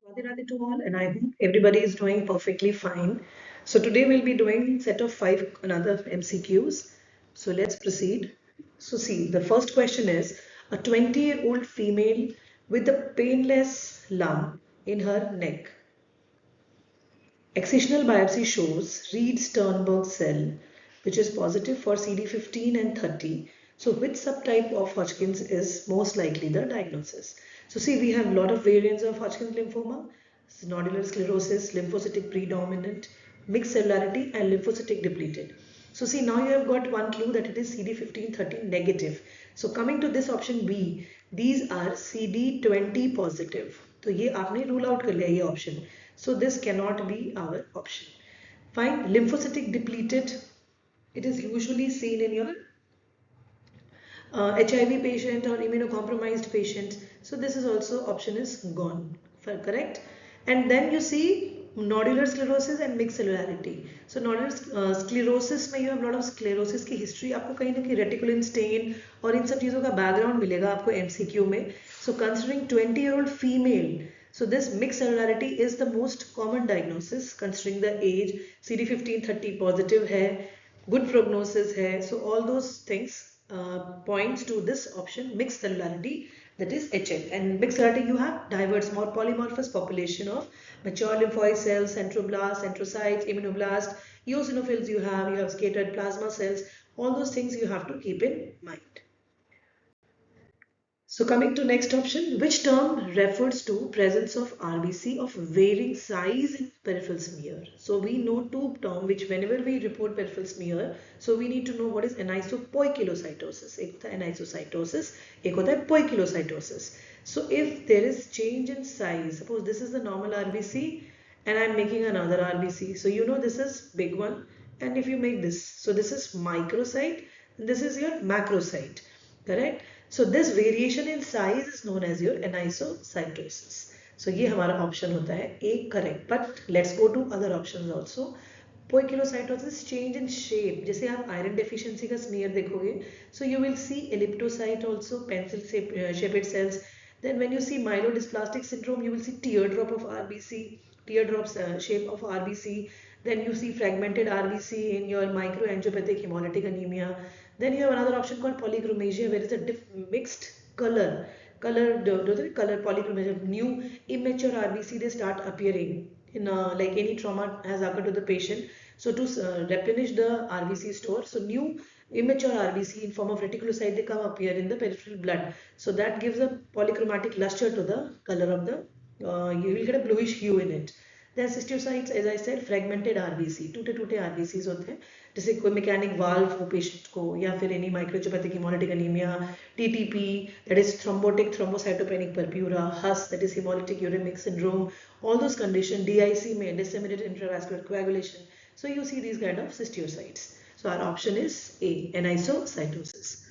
Radhe Radhe to all, and I hope everybody is doing perfectly fine. So today we'll be doing set of five another MCQs. So let's proceed. So see, the first question is a 20-year-old female with a painless lump in her neck. Excisional biopsy shows Reed-Sternberg cell, which is positive for CD15 and 30. So which subtype of Hodgkin's is most likely the diagnosis? So see, we have a lot of variants of Hodgkin's lymphoma, nodular sclerosis, lymphocytic predominant, mixed cellularity, and lymphocytic depleted. So see, now you have got one clue that it is CD15-30 negative. So coming to this option B, these are CD20 positive. तो ये आपने rule out कर लिया ये option. So this cannot be our option. Fine. Lymphocytic depleted. It is usually seen in your HIV patient or immunocompromised patient. So this is also option is gone. Correct. And then you see nodular sclerosis and mixed cellularity. So nodular sclerosis में you have a lot of sclerosis की history आपको कहीं ना कहीं reticulin stain और इन सब चीज़ों का background मिलेगा आपको MCQ में. So considering 20-year-old female, so this mixed cellularity is the most common diagnosis considering the age. CD15-30 positive है, good prognosis है. So all those things points to this option, mixed cellularity, that is HL. And mixed cellularity, you have diverse, more polymorphous population of mature lymphoid cells, centroblasts, centrocytes, immunoblasts, eosinophils you have scattered plasma cells. All those things you have to keep in mind. So coming to next option, which term refers to presence of RBC of varying size in peripheral smear? So we know two terms which whenever we report peripheral smear, so we need to know what is anisopoikilocytosis. एक होता है anisocytosis, एक होता है poikilocytosis. So if there is change in size, suppose this is the normal RBC and I'm making another RBC. So you know this is big one, and if you make this, so this is microcyte, and this is your macrocyte, correct? So this variation in size is known as your anisocytosis. So ये हमारा option होता है A correct. But let's go to other options also. Poikilocytosis change in shape. जैसे आप iron deficiency का smear देखोगे, so you will see elliptocyte also, pencil shaped cells. Then when you see myelodysplastic syndrome, you will see teardrop of RBC, teardrops shape of RBC. Then you see fragmented RBC in your microangiopathic hemolytic anemia. Then you have another option called polychromasia, where it's a mixed color polychromasia. New immature RBC they start appearing in like any trauma has occurred to the patient. So to replenish the RBC store, so new immature RBC in form of reticulocyte they come appear in the peripheral blood. So that gives a polychromatic luster to the color of the. You will get a bluish hue in it. Then cystocytes, as I said, fragmented RBC, टूटे RBCs होते हैं, जैसे कोई mechanic valve हो patient को या फिर any microangiopathic hemolytic anemia, TTP, that is thrombotic thrombocytopenic purpura, HUS, that is hemolytic uremic syndrome, all those conditions, DIC में disseminated intravascular coagulation. So you see these kind of cystocytes. So our option is A, anisocytosis.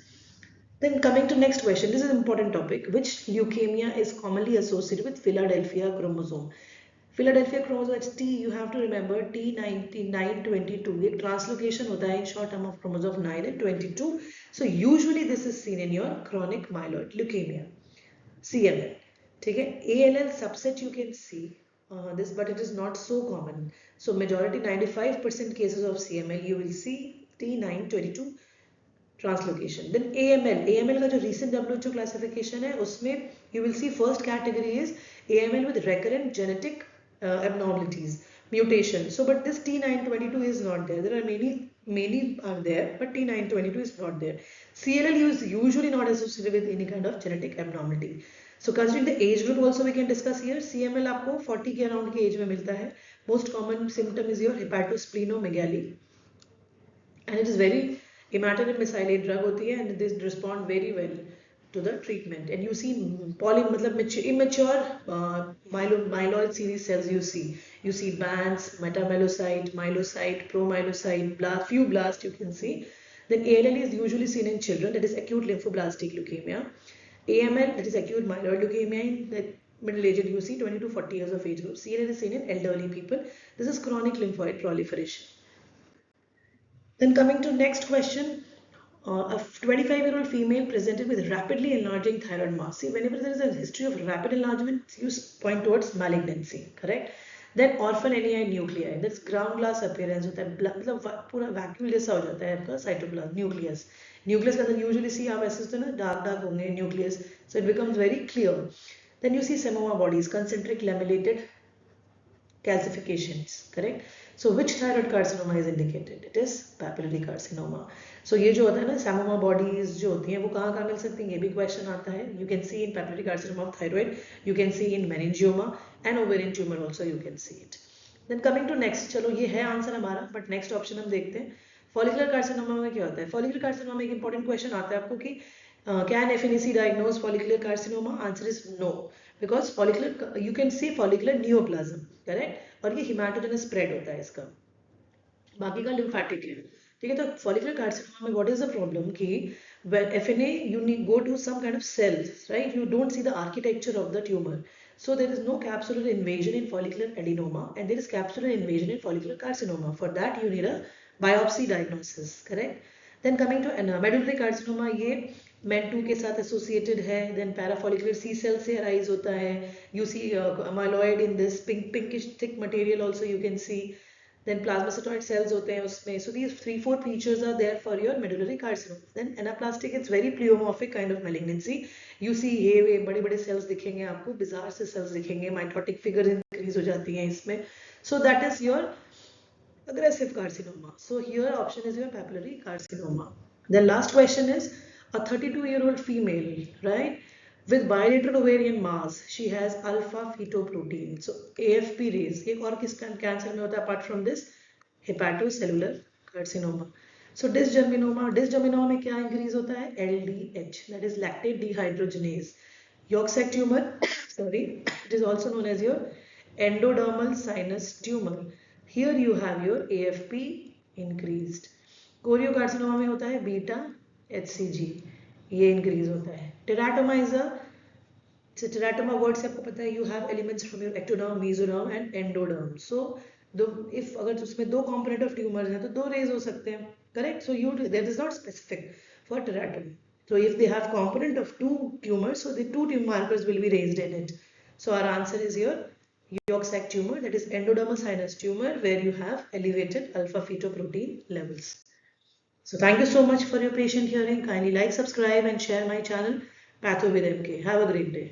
Then coming to next question, this is an important topic. Which leukemia is commonly associated with Philadelphia chromosome? Philadelphia chromosome T, you have to remember T9922. एक translocation होता है in short term of chromosome 9 and 22. So usually this is seen in your chronic myeloid leukemia, CML. ठीक है, ALL subset you can see this, but it is not so common. So majority 95% cases of CML you will see T922 translocation. Then AML का जो recent WHO classification है उसमें you will see first category is AML with recurrent genetic abnormalities, mutation. So but this T922 is not there. There are many are there, but T922 is not there. CLL is usually not associated with any kind of genetic abnormality. So considering the age group also we can discuss here. CML आपको 40 के around के age में मिलता है. Most common symptom is your hepatosplenomegaly, and it is very imatinib missile drug होती है, and they respond very well to the treatment. And you see मतलब immature myeloid series cells you see bands, metamelocyte, myelocyte, promyelocyte, blast, few blasts you can see. Then ALL is usually seen in children, that is acute lymphoblastic leukemia. AML, that is acute myeloid leukemia, in the middle aged you see 20 to 40 years of age group. CLL is seen in elderly people. This is chronic lymphoid proliferation. Then coming to next question, A 25-year-old female presented with rapidly enlarging thyroid mass. See, whenever there is a history of rapid enlargement, you point towards malignancy, correct? Then orphan NEI nuclei, that's ground glass appearance होता है, मतलब पूरा vacuole जैसा हो जाता है आपका cytoplasm nucleus. Nucleus के अंदर यूजुअली सी आप ऐसे होते हैं ना, डार्क डार्क होंगे nucleus, so it becomes very clear. Then you see semoma bodies, concentric lamellated calcifications, correct? So which thyroid carcinoma is indicated? It is papillary carcinoma. So ये जो होता है ना सेमोमा बॉडीज जो होती हैं वो कहाँ कहाँ मिल सकती हैं, ये भी क्वेश्चन आता है. You can C in papillary carcinoma of thyroid, you can see in meningioma and ovarian tumor also you can see it. Then coming to next, चलो ये है आंसर हमारा, बट नेक्स्ट ऑप्शन हम देखते हैं. फॉलिकुलर कार्सिनोमा में क्या होता है? फॉलिकुलर कार्सिनोमा में एक इंपॉर्टेंट क्वेश्चन आता है आपको कि can FNAC diagnose follicular carcinoma? Answer is no, because follicular you can see follicular neoplasm, correct, और ये हिमाटोजेनस स्प्रेड होता है इसका, बाकी का लिम्फेटिक है. ठीक है, तो फॉलिकुलर कार्सिनोमा में व्हाट इज द प्रॉब्लम कि when FNA you need go to some kind of cells, right? You don't see the architecture of the tumor. So there is no capsular invasion in follicular adenoma and there is capsular invasion in follicular carcinoma. For that you need a biopsy diagnosis, correct? Then coming to medullary carcinoma, ये MEN2 के साथ associated है. Then parafollicular C cell से arise होता है. You see amyloid in this pinkish thick material also you can see. Then plasmacytoid cells होते हैं उसमें. So these 3-4 features are there for your medullary carcinoma. Then anaplastic, it's very pleomorphic kind of malignancy. You see ये बड़े बड़े cells दिखेंगे आपको, bizarre से cells दिखेंगे, mitotic figure increase हो जाती हैं इसमें. So that is your aggressive carcinoma. So here option is your papillary carcinoma. The last question is a 32-year-old female, right, with bilateral ovarian mass. She has alpha fetoprotein. So AFP raise. एक और किस cancer में होता है apart from this? Hepatocellular carcinoma. So dysgerminoma में क्या increase होता है? LDH, that is lactate dehydrogenase. York sac tumor, sorry, it is also known as your endodermal sinus tumor. Here you have your AFP increased. Choriocarcinoma में होता है beta HCG, ये increase होता है. Teratoma is a, teratoma word से आपको पता है you have elements from your ectoderm, mesoderm and endoderm. So दो, इफ अगर उसमें दो कॉम्पोनेंट ऑफ ट्यूमर्स हैं तो दो रेज हो सकते हैं, correct? So you that is not specific for teratoma. So if they have component of two tumors, so the two tumor markers will be raised in it. So our answer is your York sac tumor, that is endodermal sinus tumor, where you have elevated alpha fetoprotein levels. So thank you so much for your patient hearing. Kindly like, subscribe and share my channel Patho with MK. Have a great day.